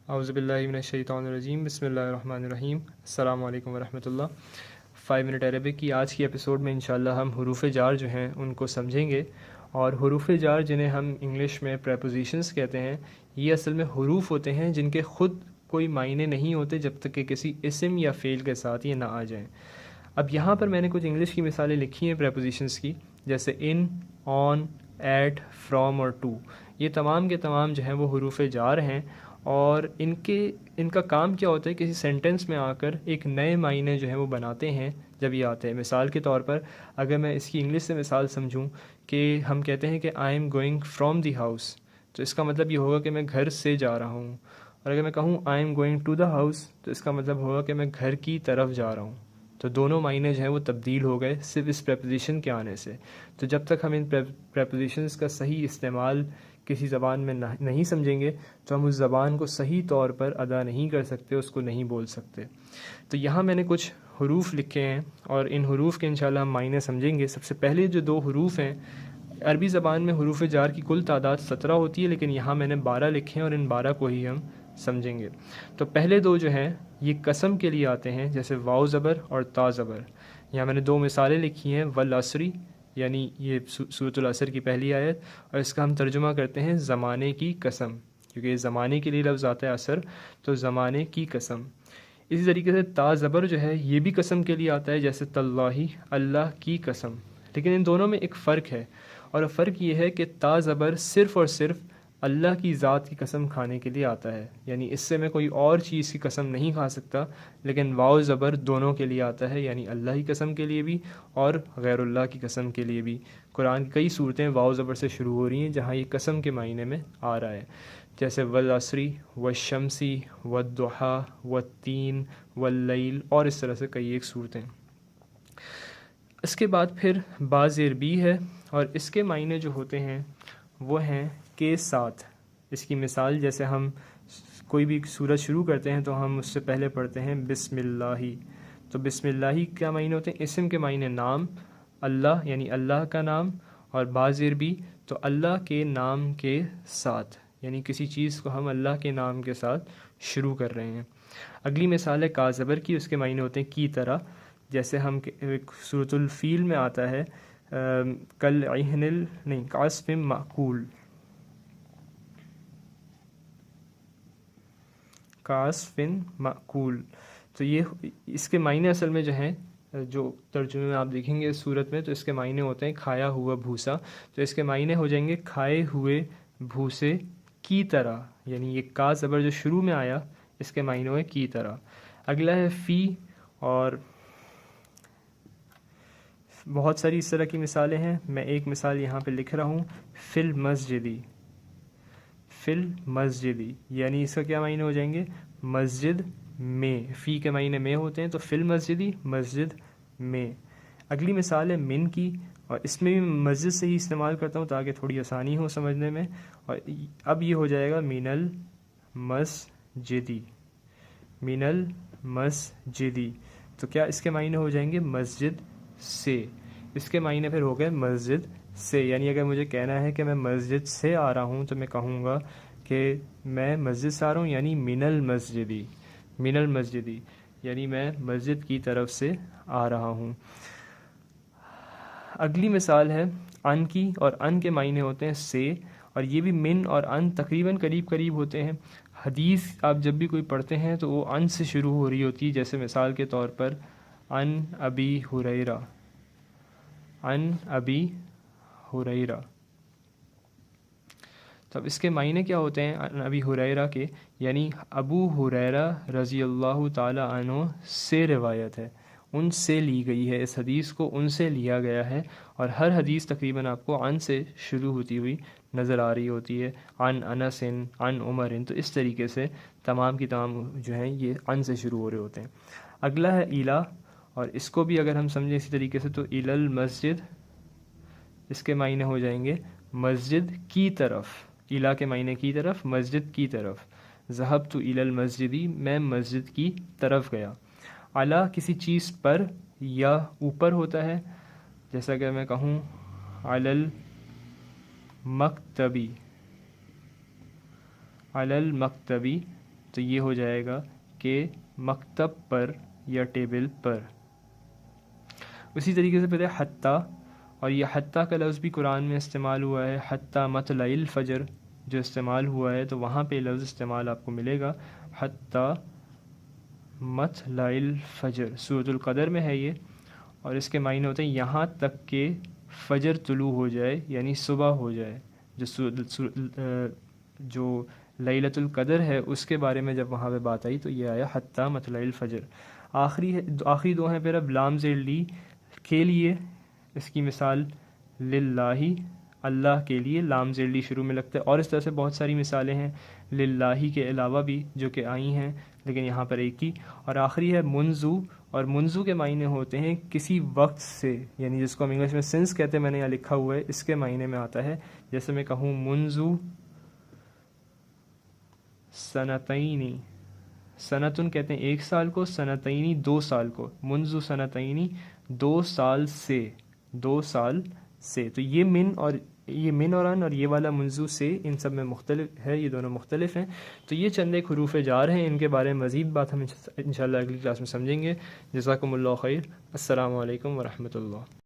اعوذ باللہ من الشیطان الرجیم، بسم اللہ الرحمن الرحیم، السلام علیکم ورحمۃ اللہ۔ 5 منٹ عربک کی آج کی ایپیسوڈ میں انشاءاللہ ہم حروف جار جو ہیں ان کو سمجھیں گے۔ اور حروف جار جنہیں ہم انگلش میں پریپوزیشنز کہتے ہیں، یہ اصل میں حروف ہوتے ہیں جن کے خود کوئی معنی نہیں ہوتے جب تک کہ کسی اسم یا فعل کے ساتھ یہ نہ آ جائیں۔ اب یہاں پر میں نے کچھ انگلش کی مثالیں لکھی ہیں پریپوزیشنز کی، جیسے ان، آن، ایٹ، فرام اور ٹو۔ یہ تمام کے تمام جو ہیں وہ حروف جار ہیں، اور ان کا کام کیا ہوتا ہے، کسی سینٹنس میں آ کر ایک نئے معنی جو ہیں وہ بناتے ہیں جب یہ آتے ہیں۔ مثال کے طور پر اگر میں اس کی انگلش سے مثال سمجھوں کہ ہم کہتے ہیں کہ آئی am going from the house, تو اس کا مطلب یہ ہوگا کہ میں گھر سے جا رہا ہوں۔ اور اگر میں کہوں I am going to the house, تو اس کا مطلب ہوگا کہ میں گھر کی طرف جا رہا ہوں۔ تو دونوں معنی جو ہیں وہ تبدیل ہو گئے صرف اس پریپوزیشن کے آنے سے۔ تو جب تک ہم ان پریپوزیشنز کا صحیح استعمال کسی زبان میں نہیں سمجھیں گے تو ہم اس زبان کو صحیح طور پر ادا نہیں کر سکتے، اس کو نہیں بول سکتے۔ تو یہاں میں نے کچھ حروف لکھے ہیں اور ان حروف کے انشاءاللہ ہم معنی سمجھیں گے۔ سب سے پہلے جو 2 حروف ہیں، عربی زبان میں حروف جار کی کل تعداد 17 ہوتی ہے، لیکن یہاں میں نے 12 لکھے ہیں اور ان 12 کو ہی ہم سمجھیں گے۔ تو پہلے 2 جو ہیں یہ قسم کے لیے آتے ہیں، جیسے واو زبر اور تا زبر۔ یہاں میں نے 2 مثالیں لکھی ہیں، والعصری، یعنی یہ سورۃ العصر کی پہلی آیت، اور اس کا ہم ترجمہ کرتے ہیں زمانے کی قسم، کیونکہ زمانے کے لیے لفظ آتا ہے عصر، تو زمانے کی قسم۔ اسی طریقے سے تا زبر جو ہے یہ بھی قسم کے لیے آتا ہے، جیسے تاللہ، اللہ کی قسم۔ لیکن ان دونوں میں ایک فرق ہے، اور فرق یہ ہے کہ تا زبر صرف اور صرف اللہ کی ذات کی قسم کھانے کے لیے آتا ہے، یعنی اس سے میں کوئی اور چیز کی قسم نہیں کھا سکتا۔ لیکن واو زبر دونوں کے لیے آتا ہے، یعنی اللہ کی قسم کے لیے بھی اور غیر اللہ کی قسم کے لیے بھی۔ قرآن کی کئی صورتیں واو زبر سے شروع ہو رہی ہیں جہاں یہ قسم کے معنی میں آ رہا ہے، جیسے والعصری، والشمسی، والضحیٰ، والتین، واللیل، اور اس طرح سے کئی ایک صورتیں۔ اس کے بعد پھر با زیر بی ہے، اور اس کے معنی جو ہوتے ہیں وہ ہیں کے ساتھ۔ اس کی مثال جیسے ہم کوئی بھی سورت شروع کرتے ہیں تو ہم اس سے پہلے پڑھتے ہیں بسم اللہ۔ تو بسم اللہ کیا معنی ہوتے ہیں؟ اسم کے معنی نام، اللہ یعنی اللہ کا نام، اور با زیر بی تو اللہ کے نام کے ساتھ، یعنی کسی چیز کو ہم اللہ کے نام کے ساتھ شروع کر رہے ہیں۔ اگلی مثال ہے کا زبر کی، اس کے معنی ہوتے ہیں کی طرح، جیسے ہم سورۃ الفیل میں آتا ہے کعصف مأکول، کعصف مأکول۔ تو یہ اس کے معنی اصل میں جو ہیں، جو ترجمے میں آپ دیکھیں گے اس صورت میں، تو اس کے معنی ہوتے ہیں کھایا ہوا بھوسا۔ تو اس کے معنی ہو جائیں گے کھائے ہوئے بھوسے کی طرح، یعنی یہ کا زبر جو شروع میں آیا اس کے معنی ہوئے کی طرح۔ اگلا ہے فی، اور بہت ساری اس طرح کی مثالیں ہیں، میں ایک مثال یہاں پہ لکھ رہا ہوں، فی المسجدی، فی المسجدی، یعنی اس کا کیا معنی ہو جائیں گے؟ مسجد میں۔ فی کے معنی میں ہوتے ہیں، تو فی المسجدی، مسجد میں۔ اگلی مثال ہے من کی، اور اس میں بھی مسجد سے ہی استعمال کرتا ہوں تاکہ تھوڑی آسانی ہو سمجھنے میں، اور اب یہ ہو جائے گا من المسجدی، من المسجدی۔ تو کیا اس کے معنی ہو جائیں گے؟ مسجد سے۔ اس کے معنی پھر ہو گئے مسجد سے، یعنی اگر مجھے کہنا ہے کہ میں مسجد سے آ رہا ہوں تو میں کہوں گا کہ میں مسجد سے آ رہا ہوں، یعنی من المسجدی، من المسجدی، یعنی میں مسجد کی طرف سے آ رہا ہوں۔ اگلی مثال ہے ان کی، اور ان کے معنی ہوتے ہیں سے، اور یہ بھی من اور ان تقریباً قریب قریب ہوتے ہیں۔ حدیث آپ جب بھی کوئی پڑھتے ہیں تو وہ ان سے شروع ہو رہی ہوتی ہے، جیسے مثال کے طور پر ان ابی ہریرہ، ان ابی ہریرہ۔ تو اب اس کے معنی کیا ہوتے ہیں ان ابی ہریرہ کے؟ یعنی ابو ہریرہ رضی اللہ تعالی عنہ سے روایت ہے، ان سے لی گئی ہے، اس حدیث کو ان سے لیا گیا ہے، اور ہر حدیث تقریباً آپ کو ان سے شروع ہوتی ہوئی نظر آ رہی ہوتی ہے، عن انس، عن عمر۔ تو اس طریقے سے تمام کی تمام جو ہیں یہ ان سے شروع ہو رہے ہوتے ہیں۔ اگلا ہے الہ، اور اس کو بھی اگر ہم سمجھیں اسی طریقے سے تو الی المسجد، اس کے معنی ہو جائیں گے مسجد کی طرف، الہ کے معنی کی طرف، مسجد کی طرف۔ ذهبت الی المسجدی، میں مسجد کی طرف گیا۔ علی کسی چیز پر یا اوپر ہوتا ہے، جیسا کہ میں کہوں علی المکتبی، علی المکتبی، تو یہ ہو جائے گا کہ مکتب پر یا ٹیبل پر۔ اسی طریقے سے پھر ہے حتیٰ، اور یہ حتیٰ کا لفظ بھی قرآن میں استعمال ہوا ہے، حتیٰ مطلع الفجر جو استعمال ہوا ہے تو وہاں پہ لفظ استعمال آپ کو ملے گا حتیٰ مطلع الفجر، سورۃ القدر میں ہے یہ، اور اس کے معنی ہوتے ہیں یہاں تک کہ فجر طلوع ہو جائے، یعنی صبح ہو جائے۔ جو لیلۃ القدر ہے اس کے بارے میں جب وہاں پہ بات آئی تو یہ آیا حتیٰ مطلع الفجر۔ آخری دو ہیں پھر اب لام زیر لی کے لیے، اس کی مثال للہ، اللہ کے لیے، لام زیر لی شروع میں لگتا ہے، اور اس طرح سے بہت ساری مثالیں ہیں للہ کے علاوہ بھی جو کہ آئی ہیں، لیکن یہاں پر ایک ہی۔ اور آخری ہے منذ، اور منذ کے معنی ہوتے ہیں کسی وقت سے، یعنی جس کو ہم انگلش میں سنس کہتے ہیں، میں نے یہاں لکھا ہوا ہے، اس کے معنی میں آتا ہے۔ جیسے میں کہوں منذ سنتین، سنتن کہتے ہیں ایک سال کو، سنتینی 2 سال کو، منذ سنتینی 2 سال سے، 2 سال سے۔ تو یہ من اور ان اور یہ والا منذ سے، ان سب میں مختلف ہے، یہ دونوں مختلف ہیں۔ تو یہ چند ایک حروف جار ہیں، ان کے بارے میں مزید بات ہم انشاءاللہ اگلی کلاس میں سمجھیں گے۔ جزاکم اللہ خیر، السلام علیکم ورحمۃ اللہ۔